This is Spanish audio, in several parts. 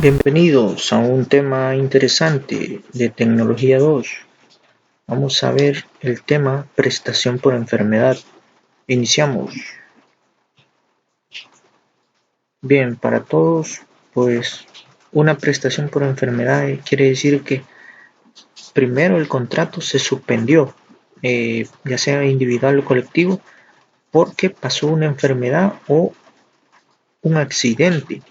Bienvenidos a un tema interesante de Tecnología 2. Vamos a ver el tema prestación por enfermedad. Iniciamos. Bien, para todos, pues una prestación por enfermedad quiere decir que primero el contrato se suspendió, ya sea individual o colectivo, porque pasó una enfermedad o un accidente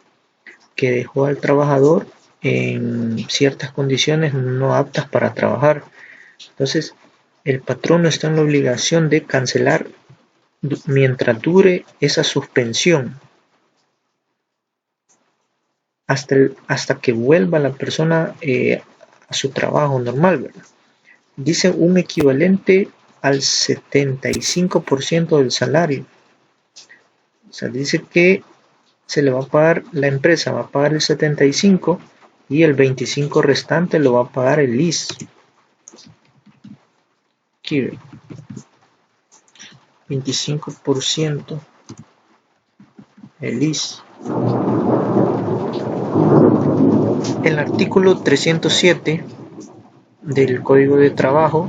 que dejó al trabajador en ciertas condiciones no aptas para trabajar. Entonces, el patrón no está en la obligación de cancelar mientras dure esa suspensión hasta que vuelva la persona a su trabajo normal, ¿verdad? Dice un equivalente al 75% del salario. O sea, dice que se le va a pagar, la empresa va a pagar el 75% y el 25% restante lo va a pagar el IS. Aquí, 25% el IS. El artículo 307 del Código de Trabajo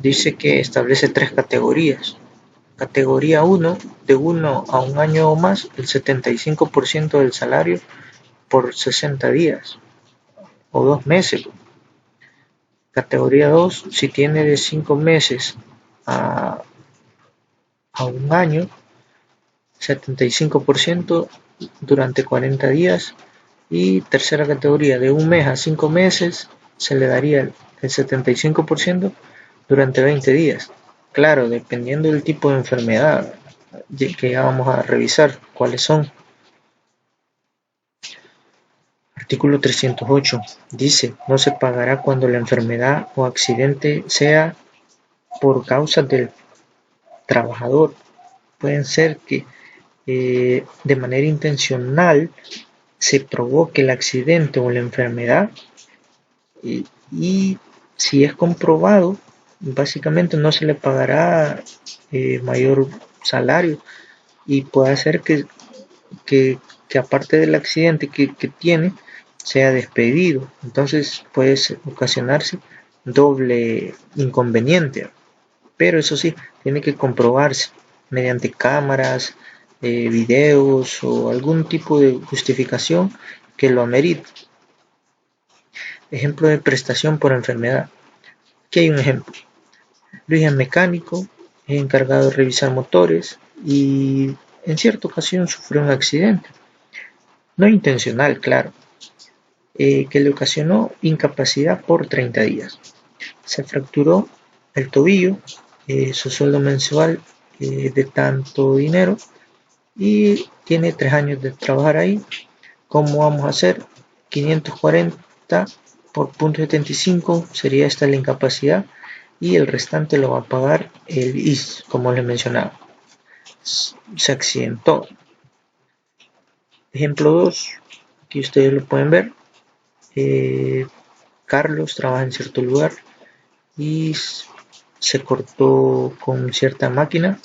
dice que establece 3 categorías. Categoría 1, de 1 a 1 año o más, el 75% del salario por 60 días o 2 meses. Categoría 2, si tiene de 5 meses a 1 año, 75% durante 40 días. Y tercera categoría, de 1 mes a 5 meses, se le daría el 75% durante 20 días. Claro, dependiendo del tipo de enfermedad, que ya vamos a revisar cuáles son. Artículo 308 dice, no se pagará cuando la enfermedad o accidente sea por causa del trabajador. Pueden ser que de manera intencional se provoque el accidente o la enfermedad y si es comprobado, básicamente no se le pagará mayor salario y puede ser que aparte del accidente que tiene, sea despedido. Entonces puede ocasionarse doble inconveniente. Pero eso sí, tiene que comprobarse mediante cámaras, videos o algún tipo de justificación que lo amerite. Ejemplo de prestación por enfermedad. Aquí hay un ejemplo. Luis es mecánico, es encargado de revisar motores y en cierta ocasión sufrió un accidente. No intencional, claro, que le ocasionó incapacidad por 30 días. Se fracturó el tobillo, su sueldo mensual de tanto dinero y tiene 3 años de trabajar ahí. ¿Cómo vamos a hacer? 540 por .75 sería esta la incapacidad y el restante lo va a pagar el IS, como les mencionaba. Se accidentó. Ejemplo 2, aquí ustedes lo pueden ver. Carlos trabaja en cierto lugar y se cortó con cierta máquina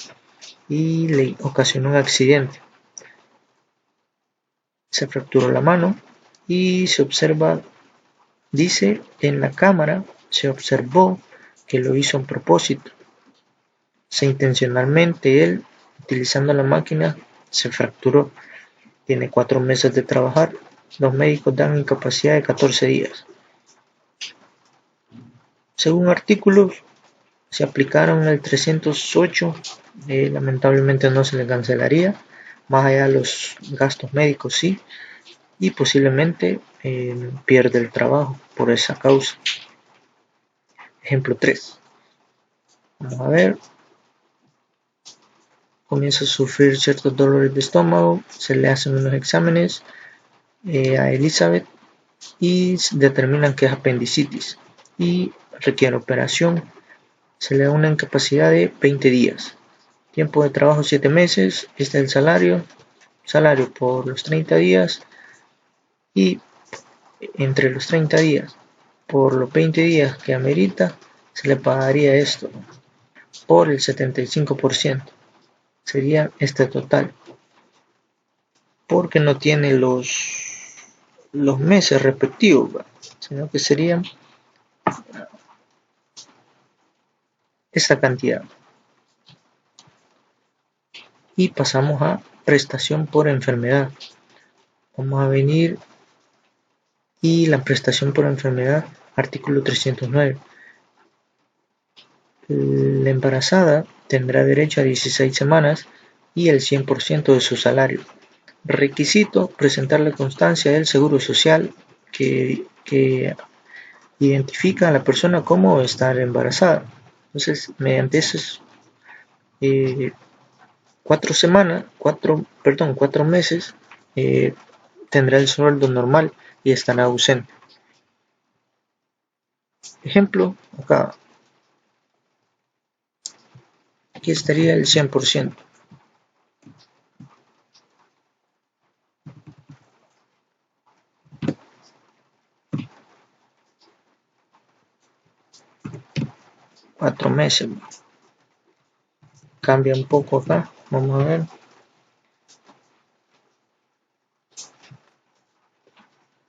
y le ocasionó un accidente. Se fracturó la mano y se observa, dice en la cámara, se observó que lo hizo a propósito. Intencionalmente él, utilizando la máquina, se fracturó. Tiene 4 meses de trabajar. Los médicos dan incapacidad de 14 días. Según artículos, se aplicaron el 308, lamentablemente no se le cancelaría, más allá de los gastos médicos sí, y posiblemente pierde el trabajo por esa causa. Ejemplo 3. Vamos a ver. Comienza a sufrir ciertos dolores de estómago, se le hacen unos exámenes a Elizabeth y determinan que es apendicitis y requiere operación. Se le da una incapacidad de 20 días. Tiempo de trabajo 7 meses. Este es el salario. Salario por los 30 días y entre los 30 días por los 20 días que amerita se le pagaría esto por el 75%. Sería este total. Porque no tiene los meses respectivos, sino que serían esta cantidad. Y pasamos a prestación por enfermedad. Vamos a venir y la prestación por enfermedad, artículo 309. La embarazada tendrá derecho a 16 semanas y el 100% de su salario. Requisito: presentar la constancia del Seguro Social que identifica a la persona como estar embarazada. Entonces, mediante esos 4 meses, tendrá el sueldo normal y estará ausente. Ejemplo, acá, aquí estaría el 100%. Cuatro meses. Cambia un poco acá, vamos a ver.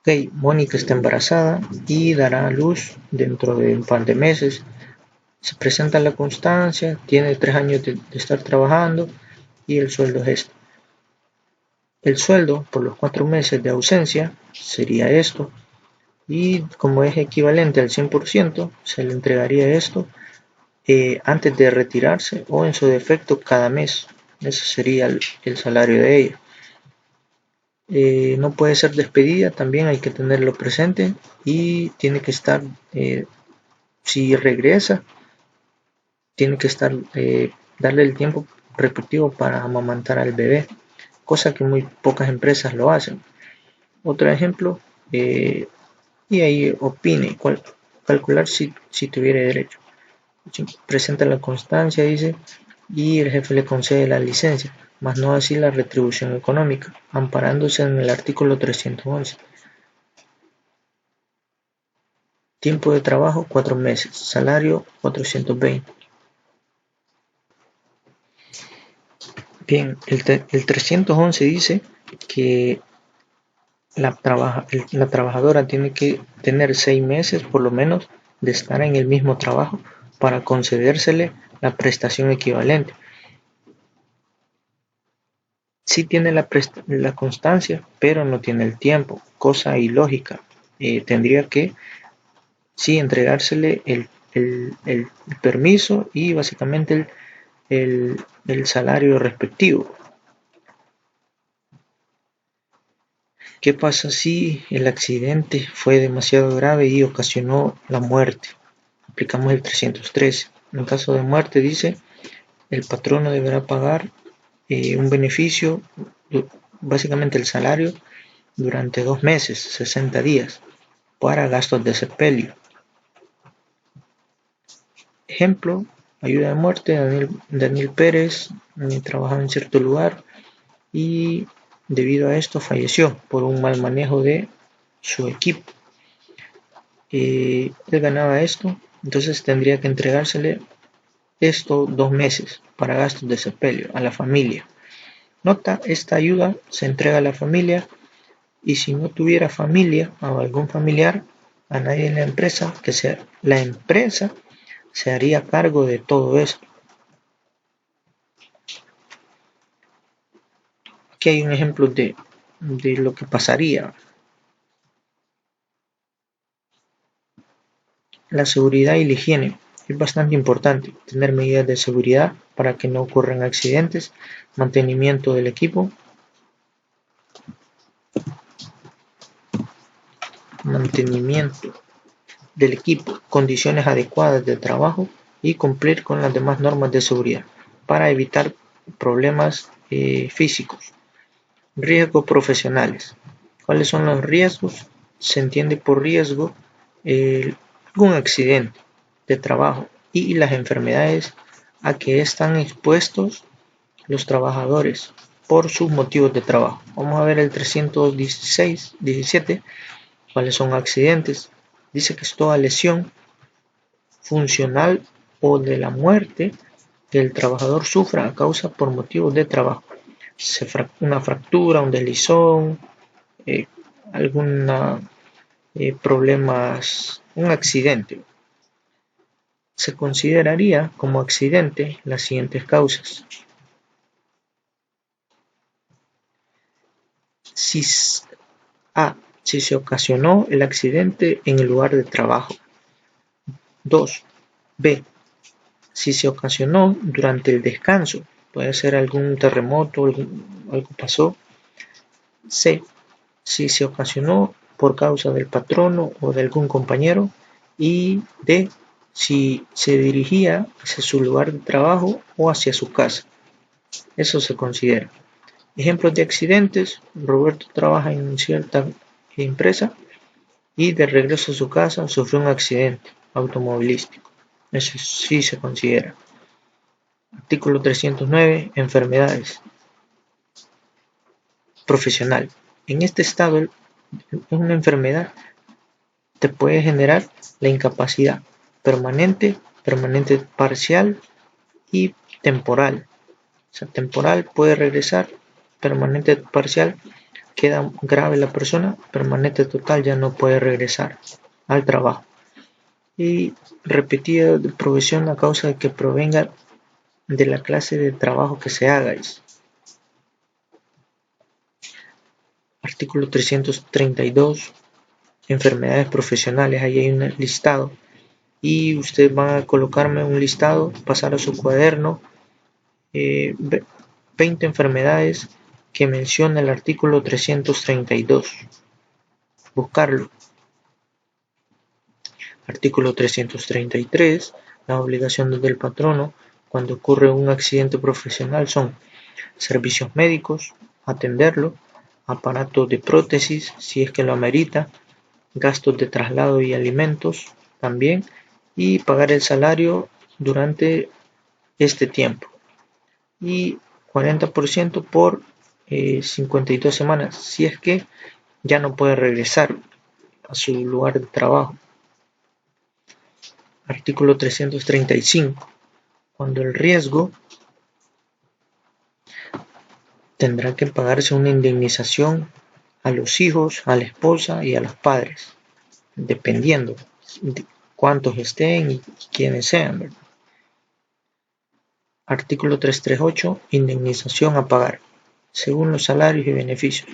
Ok, Mónica está embarazada y dará a luz dentro de un par de meses. Se presenta la constancia, tiene 3 años de estar trabajando y el sueldo es esto. El sueldo por los 4 meses de ausencia sería esto, y como es equivalente al 100%, se le entregaría esto antes de retirarse o en su defecto cada mes. Ese sería el salario de ella. No puede ser despedida, también hay que tenerlo presente, y tiene que estar, si regresa, tiene que estar, darle el tiempo respectivo para amamantar al bebé, cosa que muy pocas empresas lo hacen. Otro ejemplo, y ahí opine calcular si tuviera derecho. Presenta la constancia, dice, y el jefe le concede la licencia, mas no así la retribución económica, amparándose en el artículo 311. Tiempo de trabajo 4 meses, salario 420. Bien, el 311 dice que la trabajadora tiene que tener 6 meses por lo menos de estar en el mismo trabajo para concedérsele la prestación equivalente. Sí tiene la constancia, pero no tiene el tiempo, cosa ilógica. Tendría que sí entregársele el permiso y básicamente el salario respectivo. ¿Qué pasa si el accidente fue demasiado grave y ocasionó la muerte? Aplicamos el 313. En caso de muerte, dice, el patrono deberá pagar un beneficio, básicamente el salario, durante 2 meses, 60 días, para gastos de sepelio. Ejemplo: ayuda de muerte, Daniel Pérez trabajaba en cierto lugar y debido a esto falleció por un mal manejo de su equipo. Él ganaba esto, entonces tendría que entregársele esto 2 meses para gastos de sepelio a la familia. Nota: esta ayuda se entrega a la familia, y si no tuviera familia o algún familiar, a nadie en la empresa, que sea la empresa, se haría cargo de todo eso. Aquí hay un ejemplo de lo que pasaría. La seguridad y la higiene. Es bastante importante tener medidas de seguridad para que no ocurran accidentes, mantenimiento del equipo, condiciones adecuadas de trabajo y cumplir con las demás normas de seguridad para evitar problemas físicos. Riesgos profesionales. ¿Cuáles son los riesgos? Se entiende por riesgo algún accidente de trabajo y las enfermedades a que están expuestos los trabajadores por sus motivos de trabajo. Vamos a ver el 317. ¿Cuáles son accidentes? Dice que es toda lesión funcional o de la muerte que el trabajador sufra a causa por motivos de trabajo. Una fractura, un deslizón, alguna problemas, un accidente. Se consideraría como accidente las siguientes causas. Si A. Si se ocasionó el accidente en el lugar de trabajo. 2. B. Si se ocasionó durante el descanso. Puede ser algún terremoto, algo pasó. C. Si se ocasionó por causa del patrono o de algún compañero. Y D. Si se dirigía hacia su lugar de trabajo o hacia su casa. Eso se considera. Ejemplos de accidentes: Roberto trabaja en cierta empresa y de regreso a su casa sufrió un accidente automovilístico. Eso sí se considera. Artículo 309. Enfermedades. Profesional. En este estado, una enfermedad te puede generar la incapacidad permanente, permanente parcial y temporal. O sea, temporal puede regresar, permanente parcial queda grave la persona, permanente total ya no puede regresar al trabajo. Y repetida de provisión a causa de que provenga de la clase de trabajo que se haga. Artículo 332. Enfermedades profesionales. Ahí hay un listado y usted va a colocarme un listado, pasar a su cuaderno 20 enfermedades que menciona el artículo 332. Buscarlo. Artículo 333. Las obligaciones del patrono cuando ocurre un accidente profesional son servicios médicos, atenderlo, aparatos de prótesis si es que lo amerita, gastos de traslado y alimentos también, y pagar el salario durante este tiempo. Y 40% por 52 semanas, si es que ya no puede regresar a su lugar de trabajo. Artículo 335. Cuando el riesgo tendrá que pagarse una indemnización a los hijos, a la esposa y a los padres, dependiendo de cuántos estén y quiénes sean, ¿verdad? Artículo 338. Indemnización a pagar, según los salarios y beneficios.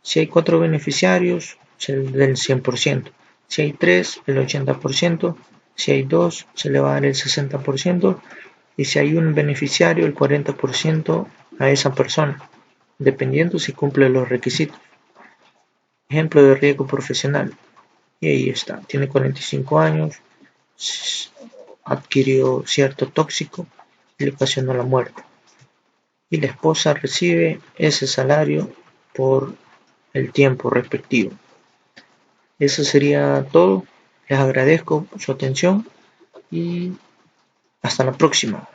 Si hay 4 beneficiarios, del 100%. Si hay 3, el 80%. Si hay 2, se le va a dar el 60%. Y si hay un beneficiario, el 40% a esa persona, dependiendo si cumple los requisitos. Ejemplo de riesgo profesional. Y ahí está, tiene 45 años, adquirió cierto tóxico y le ocasionó la muerte. Y la esposa recibe ese salario por el tiempo respectivo. Eso sería todo. Les agradezco su atención y hasta la próxima.